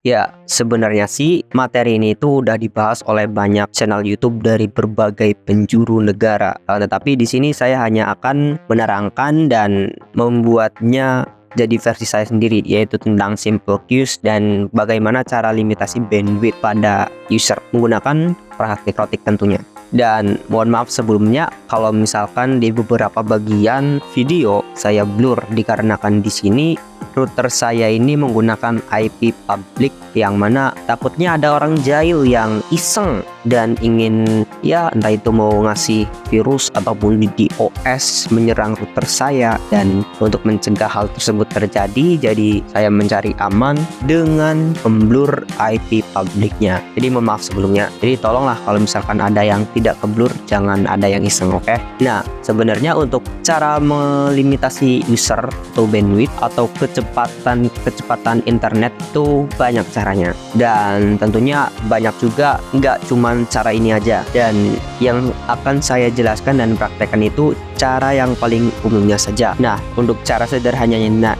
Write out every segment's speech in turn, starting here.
Ya, sebenarnya sih materi ini itu udah dibahas oleh banyak channel YouTube dari berbagai penjuru negara. Tetapi di sini saya hanya akan menerangkan dan membuatnya jadi versi saya sendiri, yaitu tentang simple queues dan bagaimana cara limitasi bandwidth pada user menggunakan perangkat elektronik tentunya. Dan mohon maaf sebelumnya kalau misalkan di beberapa bagian video saya blur dikarenakan di sini router saya ini menggunakan IP public, yang mana takutnya ada orang jahil yang iseng dan ingin entah itu mau ngasih virus ataupun DDoS menyerang router saya. Dan untuk mencegah hal tersebut terjadi, jadi saya mencari aman dengan memblur IP publiknya. Jadi mohon maaf sebelumnya. Jadi tolonglah kalau misalkan ada yang tidak keblur, jangan ada yang iseng, oke? Nah, sebenarnya untuk cara melimitasi user atau bandwidth atau kecepatan internet itu banyak caranya, dan tentunya banyak juga, nggak cuman cara ini aja. Dan yang akan saya jelaskan dan praktekkan itu cara yang paling umumnya saja. Nah, untuk cara sederhananya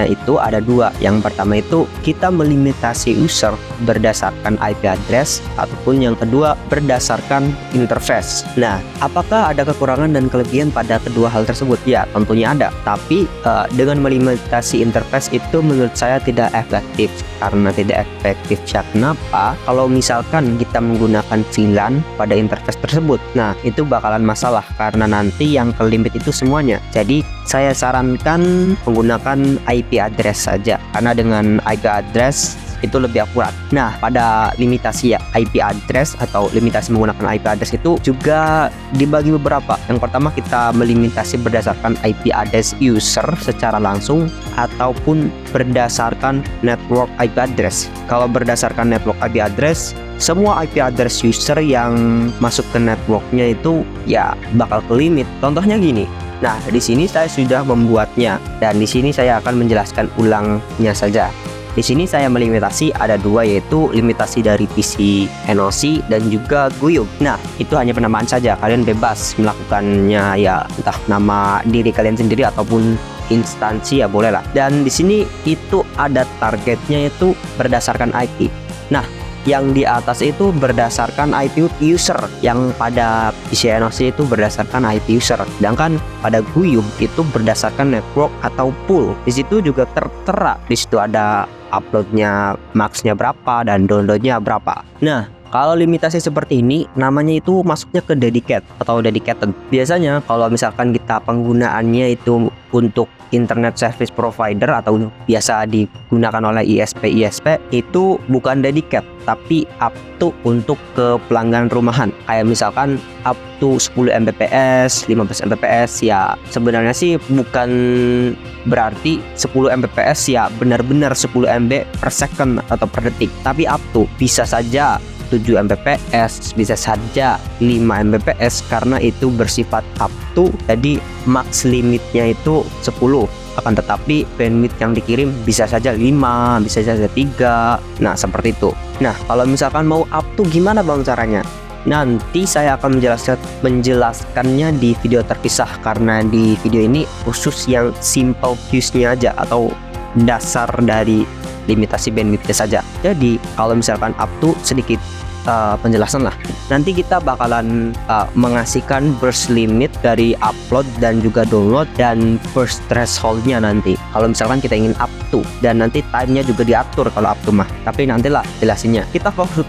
itu ada dua. Yang pertama itu kita melimitasi user berdasarkan IP address, ataupun yang kedua berdasarkan interface. Nah, apakah ada kekurangan dan kelebihan pada kedua hal tersebut? Ya, tentunya ada. Tapi dengan melimitasi interface itu menurut saya tidak efektif. Karena tidak efektif kenapa? Kalau misalkan kita menggunakan VLAN pada interface tersebut, nah itu bakalan masalah karena nanti yang ke limit itu semuanya. Jadi saya sarankan menggunakan IP address saja, karena dengan IP address itu lebih akurat. Nah, pada limitasi IP address atau limitasi menggunakan IP address itu juga dibagi beberapa. Yang pertama, kita melimitasi berdasarkan IP address user secara langsung ataupun berdasarkan network IP address. Kalau berdasarkan network IP address, semua IP address user yang masuk ke networknya itu bakal ke limit. Contohnya gini. Nah, di sini saya sudah membuatnya dan di sini saya akan menjelaskan ulangnya saja. Di sini saya melimitasi ada dua, yaitu limitasi dari PC NOC dan juga Guyub. Nah, itu hanya penamaan saja. Kalian bebas melakukannya, entah nama diri kalian sendiri ataupun instansi, boleh lah. Dan di sini itu ada targetnya itu berdasarkan IP. Nah, yang di atas itu berdasarkan IP user, yang pada PC NOC itu berdasarkan IP user, sedangkan pada Guyub itu berdasarkan network atau pool. Di situ juga tertera, di situ ada uploadnya maxnya berapa dan downloadnya berapa. Nah, kalau limitasi seperti ini namanya itu masuknya ke dedicated. Biasanya kalau misalkan kita penggunaannya itu untuk internet service provider atau biasa digunakan oleh ISP itu bukan dedicated, tapi up to untuk ke pelanggan rumahan. Kayak misalkan up to 10 Mbps, 15 Mbps, sebenarnya sih bukan berarti 10 Mbps benar-benar 10 MB per second atau per detik, tapi up to bisa saja 7 Mbps, bisa saja 5 Mbps, karena itu bersifat up to. Jadi max limitnya itu 10, akan tetapi bandwidth yang dikirim bisa saja 5, bisa saja 3. Nah, seperti itu. Nah, kalau misalkan mau up to gimana Bang caranya? Nanti saya akan menjelaskannya di video terpisah, karena di video ini khusus yang simple queues-nya aja atau dasar dari limitasi bandwidth saja. Jadi kalau misalkan up to sedikit penjelasan lah. Nanti kita bakalan mengasihkan burst limit dari upload dan juga download dan burst thresholdnya nanti. Kalau misalkan kita ingin up to, dan nanti timenya juga diatur kalau up to mah. Tapi nantilah jelasinnya. Kita fokus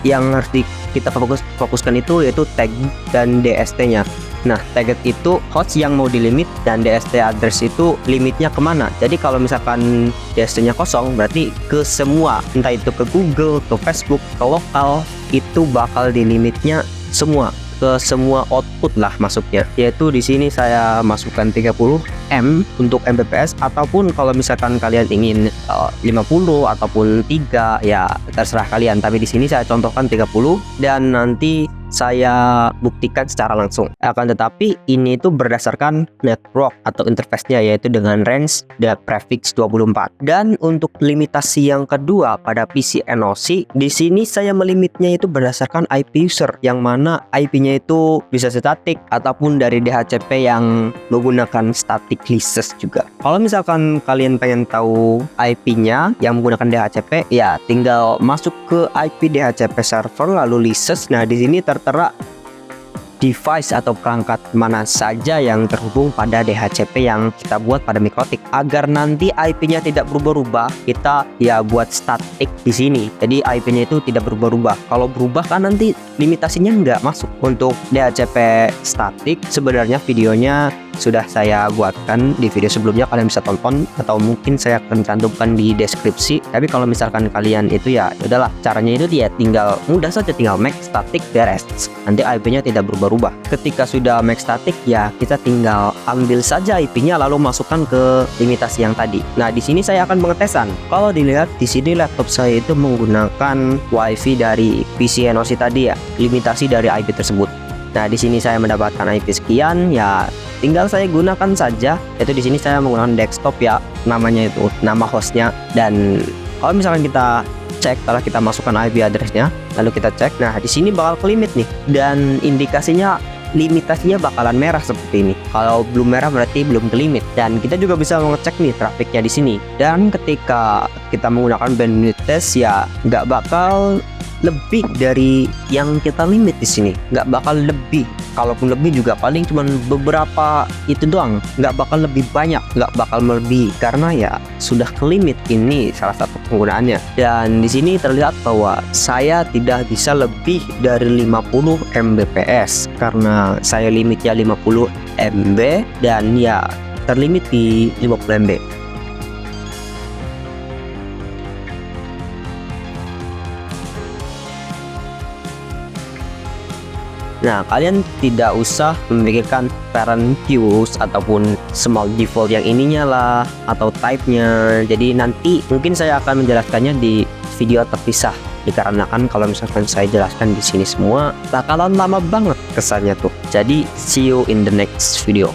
yang harus kita fokuskan itu yaitu tag dan DST-nya. Nah, target itu host yang mau dilimit dan DST address itu limitnya kemana. Jadi kalau misalkan DST-nya kosong, berarti ke semua, entah itu ke Google, ke Facebook, ke lokal, itu bakal dilimitnya semua, ke semua output lah masuknya. Yaitu di sini saya masukkan 30 M untuk Mbps, ataupun kalau misalkan kalian ingin 50 ataupun 3, terserah kalian. Tapi di sini saya contohkan 30, dan nanti saya buktikan secara langsung. Akan tetapi ini itu berdasarkan network atau interface-nya, yaitu dengan range the prefix 24. Dan untuk limitasi yang kedua pada PC NOC, di sini saya melimitnya itu berdasarkan IP user, yang mana IP-nya itu bisa static ataupun dari DHCP yang menggunakan static leases juga. Kalau misalkan kalian pengen tahu IP-nya yang menggunakan DHCP, ya tinggal masuk ke IP DHCP server lalu leases. Nah, di sini tertera device atau perangkat mana saja yang terhubung pada DHCP yang kita buat pada Mikrotik. Agar nanti IP-nya tidak berubah-ubah, kita ya buat static di sini. Jadi IP-nya itu tidak berubah-ubah. Kalau berubah kan nanti limitasinya nggak masuk. Untuk DHCP static sebenarnya videonya sudah saya buatkan di video sebelumnya, kalian bisa tonton atau mungkin saya akan cantumkan di deskripsi. Tapi kalau misalkan kalian itu ya udahlah, caranya itu dia tinggal mudah saja, tinggal make static beres. Nanti IP-nya tidak berubah-ubah. Ketika sudah make static ya kita tinggal ambil saja IP-nya lalu masukkan ke limitasi yang tadi. Nah, di sini saya akan pengetesan. Kalau dilihat di sini laptop saya itu menggunakan WiFi dari PC NOC tadi ya, limitasi dari IP tersebut. Nah, di sini saya mendapatkan IP sekian, ya tinggal saya gunakan saja. Itu di sini saya menggunakan desktop ya, namanya itu nama hostnya. Dan kalau misalkan kita cek, setelah kita masukkan IP addressnya, lalu kita cek, nah di sini bakal ke limit nih, dan indikasinya limitasinya bakalan merah seperti ini. Kalau belum merah berarti belum ke limit. Dan kita juga bisa mengecek nih trafiknya di sini. Dan ketika kita menggunakan bandwidth test ya nggak bakal lebih dari yang kita limit di sini, nggak bakal lebih. Kalaupun lebih juga paling cuman beberapa itu doang, nggak bakal lebih banyak, nggak bakal melebihi karena ya sudah ke limit. Ini salah satu penggunaannya. Dan di sini terlihat bahwa saya tidak bisa lebih dari 50 Mbps karena saya limitnya 50 MB dan ya terlimit di 50 MB. Nah, kalian tidak usah memikirkan parent queues ataupun small default yang ininya lah atau type-nya. Jadi nanti mungkin saya akan menjelaskannya di video terpisah. Dikarenakan kalau misalkan saya jelaskan di sini semua bakalan lama banget kesannya tuh. Jadi see you in the next video.